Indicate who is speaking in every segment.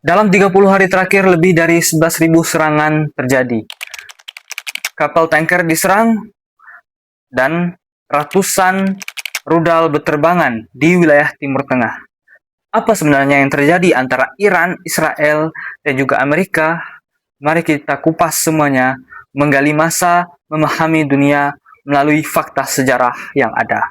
Speaker 1: Dalam 30 hari terakhir, lebih dari 11.000 serangan terjadi. Kapal tanker diserang dan ratusan rudal berterbangan di wilayah Timur Tengah. Apa sebenarnya yang terjadi antara Iran, Israel, dan juga Amerika? Mari kita kupas semuanya, menggali masa, memahami dunia melalui fakta sejarah yang ada.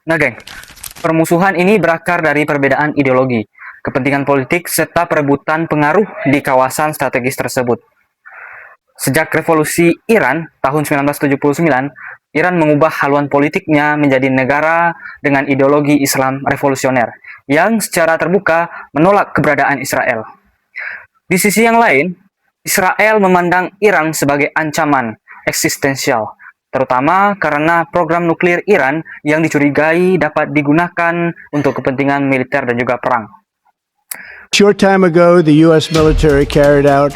Speaker 1: Nah, geng, permusuhan ini berakar dari perbedaan ideologi, kepentingan politik, serta perebutan pengaruh di kawasan strategis tersebut. Sejak revolusi Iran tahun 1979, Iran mengubah haluan politiknya menjadi negara dengan ideologi Islam revolusioner yang secara terbuka menolak keberadaan Israel. Di sisi yang lain, Israel memandang Iran sebagai ancaman eksistensial, terutama karena program nuklir Iran yang dicurigai dapat digunakan untuk kepentingan militer dan juga perang.
Speaker 2: Short time ago, the U.S. military carried out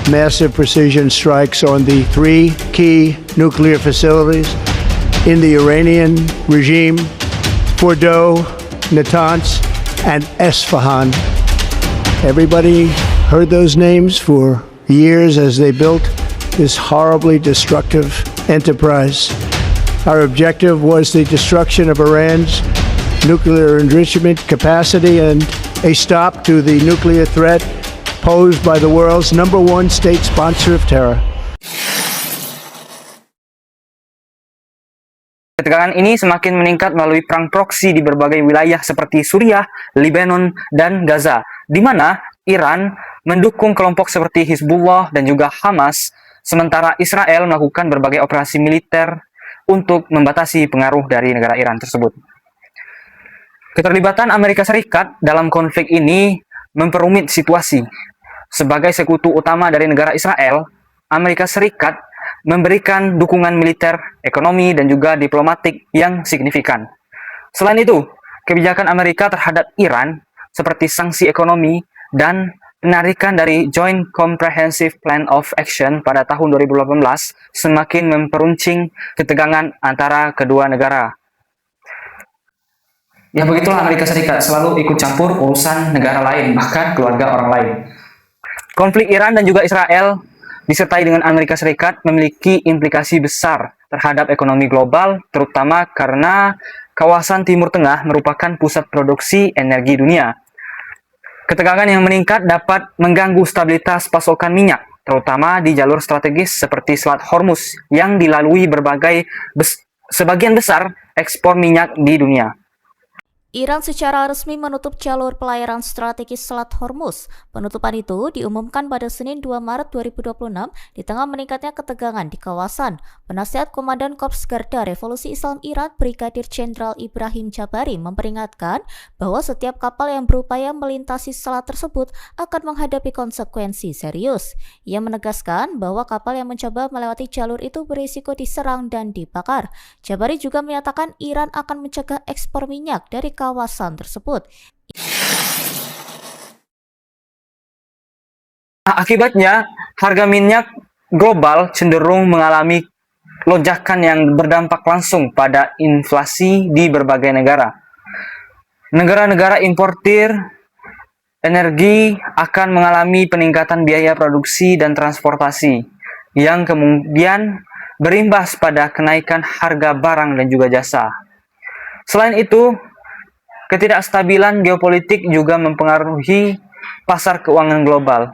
Speaker 2: massive precision strikes on the three key nuclear facilities in the Iranian regime: Fordow, Natanz, and Esfahan. Everybody heard those names for years as they built this horribly destructive enterprise. Our objective was the destruction of Iran's nuclear enrichment capacity and a stop to the nuclear threat posed by the world's #1 state sponsor of terror.
Speaker 1: Ketegangan ini semakin meningkat melalui perang proksi di berbagai wilayah seperti Suriah, Lebanon, dan Gaza, di mana Iran mendukung kelompok seperti Hizbullah dan juga Hamas, sementara Israel melakukan berbagai operasi militer untuk membatasi pengaruh dari negara Iran tersebut. Keterlibatan Amerika Serikat dalam konflik ini memperumit situasi. Sebagai sekutu utama dari negara Israel, Amerika Serikat memberikan dukungan militer, ekonomi, dan juga diplomatik yang signifikan. Selain itu, kebijakan Amerika terhadap Iran seperti sanksi ekonomi dan penarikan dari Joint Comprehensive Plan of Action pada tahun 2018 semakin memperuncing ketegangan antara kedua negara. Ya begitulah, Amerika Serikat selalu ikut campur urusan negara lain, bahkan keluarga orang lain. Konflik Iran dan juga Israel disertai dengan Amerika Serikat memiliki implikasi besar terhadap ekonomi global, terutama karena kawasan Timur Tengah merupakan pusat produksi energi dunia. Ketegangan yang meningkat dapat mengganggu stabilitas pasokan minyak, terutama di jalur strategis seperti Selat Hormuz yang dilalui sebagian besar ekspor minyak di dunia.
Speaker 3: Iran secara resmi menutup jalur pelayaran strategis Selat Hormuz. Penutupan itu diumumkan pada Senin 2 Maret 2026 di tengah meningkatnya ketegangan di kawasan. Penasihat Komandan Korps Garda Revolusi Islam Iran, Brigadir Jenderal Ibrahim Jabari, memperingatkan bahwa setiap kapal yang berupaya melintasi selat tersebut akan menghadapi konsekuensi serius. Ia menegaskan bahwa kapal yang mencoba melewati jalur itu berisiko diserang dan dibakar. Jabari juga menyatakan Iran akan mencegah ekspor minyak dari kawasan tersebut.
Speaker 1: Akibatnya, harga minyak global cenderung mengalami lonjakan yang berdampak langsung pada inflasi di berbagai negara. Negara-negara importir energi akan mengalami peningkatan biaya produksi dan transportasi, yang kemudian berimbas pada kenaikan harga barang dan juga jasa. Selain itu, ketidakstabilan geopolitik juga mempengaruhi pasar keuangan global.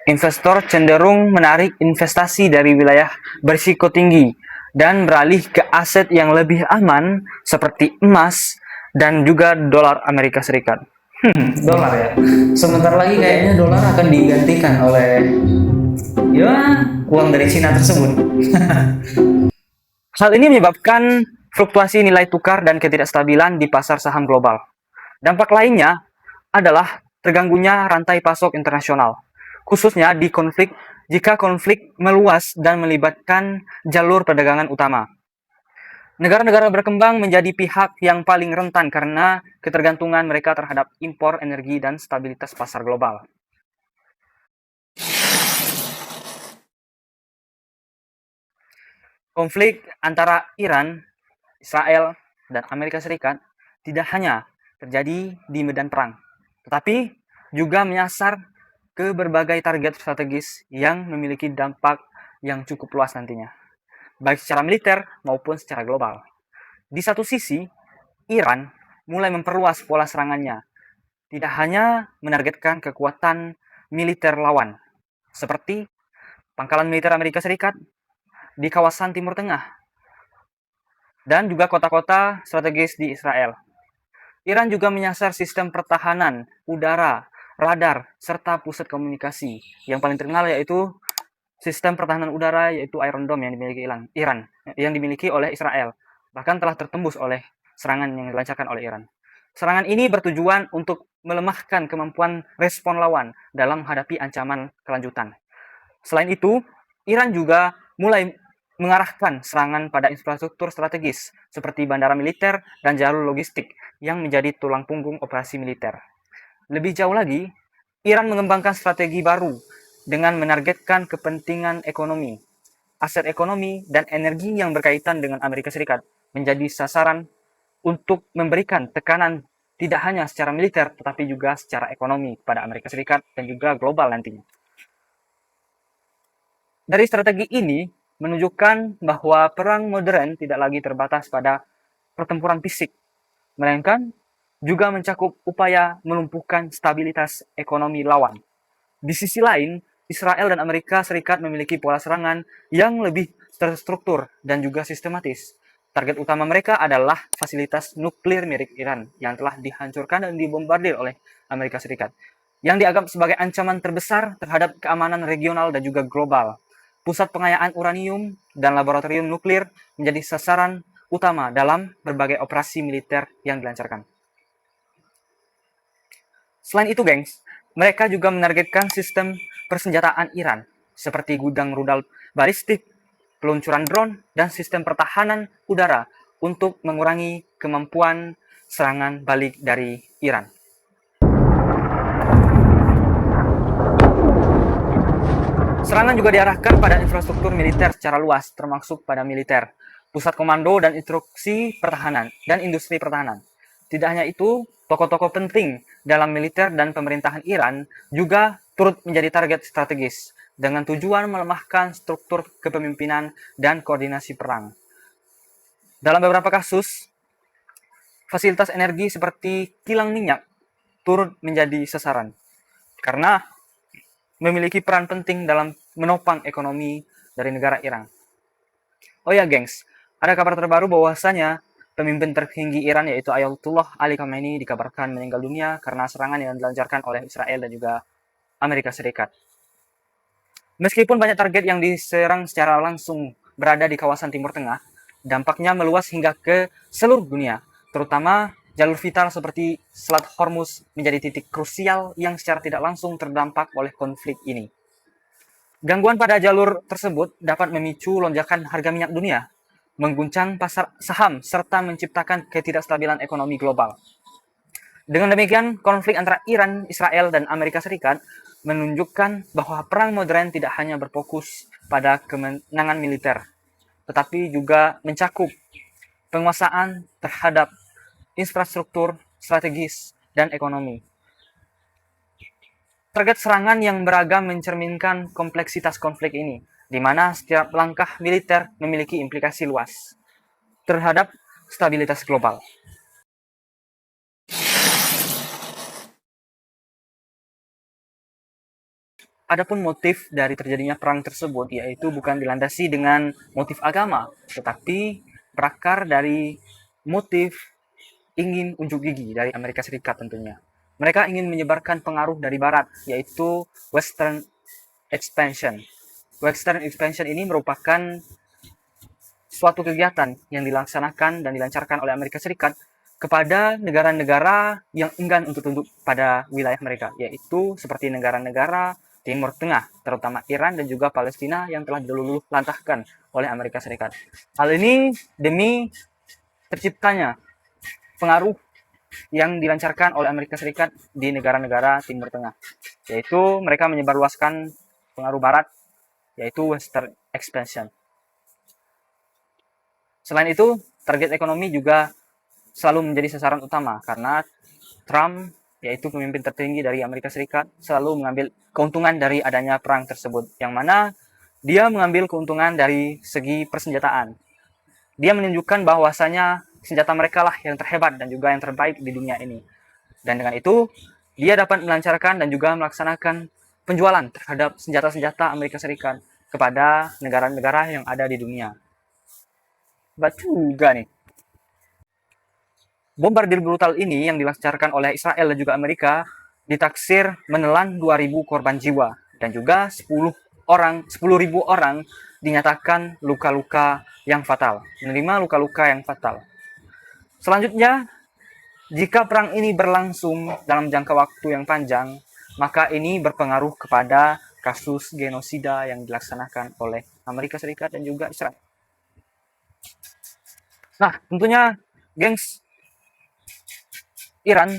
Speaker 1: Investor cenderung menarik investasi dari wilayah berisiko tinggi dan beralih ke aset yang lebih aman seperti emas dan juga dolar Amerika Serikat. Dolar ya. Sebentar lagi kayaknya dolar akan digantikan oleh uang dari Cina tersebut. Hal ini menyebabkan fluktuasi nilai tukar dan ketidakstabilan di pasar saham global. Dampak lainnya adalah terganggunya rantai pasok internasional, khususnya jika konflik meluas dan melibatkan jalur perdagangan utama. Negara-negara berkembang menjadi pihak yang paling rentan karena ketergantungan mereka terhadap impor energi dan stabilitas pasar global. Konflik antara Iran, Israel, dan Amerika Serikat tidak hanya terjadi di medan perang, tetapi juga menyasar ke berbagai target strategis yang memiliki dampak yang cukup luas nantinya, baik secara militer maupun secara global. Di satu sisi, Iran mulai memperluas pola serangannya, tidak hanya menargetkan kekuatan militer lawan, seperti pangkalan militer Amerika Serikat di kawasan Timur Tengah, dan juga kota-kota strategis di Israel. Iran juga menyasar sistem pertahanan udara, radar, serta pusat komunikasi. Yang paling terkenal yaitu sistem pertahanan udara yaitu Iron Dome yang dimiliki Iran, yang dimiliki oleh Israel. Bahkan telah tertembus oleh serangan yang dilancarkan oleh Iran. Serangan ini bertujuan untuk melemahkan kemampuan respon lawan dalam menghadapi ancaman kelanjutan. Selain itu, Iran juga mulai mengarahkan serangan pada infrastruktur strategis seperti bandara militer dan jalur logistik yang menjadi tulang punggung operasi militer. Lebih jauh lagi, Iran mengembangkan strategi baru dengan menargetkan kepentingan ekonomi, aset ekonomi, dan energi yang berkaitan dengan Amerika Serikat menjadi sasaran untuk memberikan tekanan tidak hanya secara militer tetapi juga secara ekonomi kepada Amerika Serikat dan juga global nantinya. Dari strategi ini menunjukkan bahwa perang modern tidak lagi terbatas pada pertempuran fisik, melainkan juga mencakup upaya melumpuhkan stabilitas ekonomi lawan. Di sisi lain, Israel dan Amerika Serikat memiliki pola serangan yang lebih terstruktur dan juga sistematis. Target utama mereka adalah fasilitas nuklir milik Iran yang telah dihancurkan dan dibombardir oleh Amerika Serikat, yang dianggap sebagai ancaman terbesar terhadap keamanan regional dan juga global. Pusat pengayaan uranium dan laboratorium nuklir menjadi sasaran utama dalam berbagai operasi militer yang dilancarkan. Selain itu, gengs, mereka juga menargetkan sistem persenjataan Iran, seperti gudang rudal balistik, peluncuran drone, dan sistem pertahanan udara untuk mengurangi kemampuan serangan balik dari Iran. Serangan juga diarahkan pada infrastruktur militer secara luas, termasuk pada militer, pusat komando dan instruksi pertahanan, dan industri pertahanan. Tidak hanya itu, tokoh-tokoh penting dalam militer dan pemerintahan Iran juga turut menjadi target strategis, dengan tujuan melemahkan struktur kepemimpinan dan koordinasi perang. Dalam beberapa kasus, fasilitas energi seperti kilang minyak turut menjadi sasaran, karena memiliki peran penting dalam menopang ekonomi dari negara Iran. Oh ya, gengs, ada kabar terbaru bahwasanya pemimpin tertinggi Iran yaitu Ayatollah Ali Khamenei dikabarkan meninggal dunia karena serangan yang dilancarkan oleh Israel dan juga Amerika Serikat. Meskipun banyak target yang diserang secara langsung berada di kawasan Timur Tengah, dampaknya meluas hingga ke seluruh dunia, terutama jalur vital seperti Selat Hormuz menjadi titik krusial yang secara tidak langsung terdampak oleh konflik ini. Gangguan pada jalur tersebut dapat memicu lonjakan harga minyak dunia, mengguncang pasar saham, serta menciptakan ketidakstabilan ekonomi global. Dengan demikian, konflik antara Iran, Israel, dan Amerika Serikat menunjukkan bahwa perang modern tidak hanya berfokus pada kemenangan militer, tetapi juga mencakup penguasaan terhadap infrastruktur, strategis, dan ekonomi. Target serangan yang beragam mencerminkan kompleksitas konflik ini, di mana setiap langkah militer memiliki implikasi luas terhadap stabilitas global. Adapun motif dari terjadinya perang tersebut yaitu bukan dilandasi dengan motif agama, tetapi berakar dari motif ingin unjuk gigi dari Amerika Serikat tentunya. Mereka ingin menyebarkan pengaruh dari Barat, yaitu Western Expansion. Western Expansion ini merupakan suatu kegiatan yang dilaksanakan dan dilancarkan oleh Amerika Serikat kepada negara-negara yang enggan untuk tunduk pada wilayah mereka, yaitu seperti negara-negara Timur Tengah, terutama Iran dan juga Palestina yang telah diluluh lantahkan oleh Amerika Serikat. Hal ini demi terciptanya pengaruh yang dilancarkan oleh Amerika Serikat di negara-negara Timur Tengah, yaitu mereka menyebarluaskan pengaruh Barat, yaitu Western Expansion. Selain itu, target ekonomi juga selalu menjadi sasaran utama karena Trump, yaitu pemimpin tertinggi dari Amerika Serikat, selalu mengambil keuntungan dari adanya perang tersebut, yang mana dia mengambil keuntungan dari segi persenjataan. Dia menunjukkan bahwasanya senjata mereka lah yang terhebat dan juga yang terbaik di dunia ini. Dan dengan itu, dia dapat melancarkan dan juga melaksanakan penjualan terhadap senjata-senjata Amerika Serikat kepada negara-negara yang ada di dunia. Hebat juga nih. Bombardir brutal ini yang dilancarkan oleh Israel dan juga Amerika ditaksir menelan 2.000 korban jiwa dan juga 10.000 orang dinyatakan luka-luka yang fatal, menerima luka-luka yang fatal. Selanjutnya, jika perang ini berlangsung dalam jangka waktu yang panjang, maka ini berpengaruh kepada kasus genosida yang dilaksanakan oleh Amerika Serikat dan juga Israel. Nah, tentunya, gengs, Iran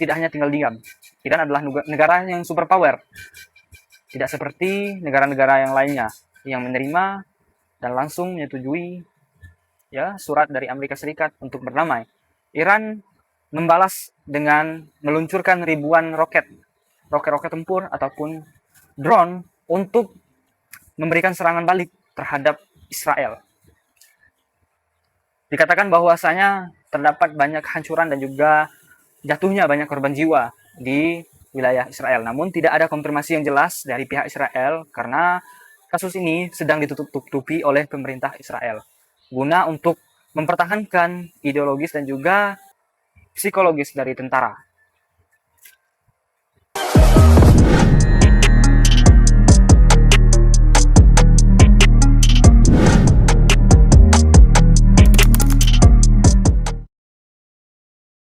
Speaker 1: tidak hanya tinggal diam. Iran adalah negara yang superpower. Tidak seperti negara-negara yang lainnya yang menerima dan langsung menyetujui surat dari Amerika Serikat untuk berdamai. Iran membalas dengan meluncurkan ribuan roket tempur ataupun drone untuk memberikan serangan balik terhadap Israel. Dikatakan bahwasanya terdapat banyak kehancuran dan juga jatuhnya banyak korban jiwa di wilayah Israel. Namun tidak ada konfirmasi yang jelas dari pihak Israel karena kasus ini sedang ditutup-tutupi oleh pemerintah Israel guna untuk mempertahankan ideologis dan juga psikologis dari tentara.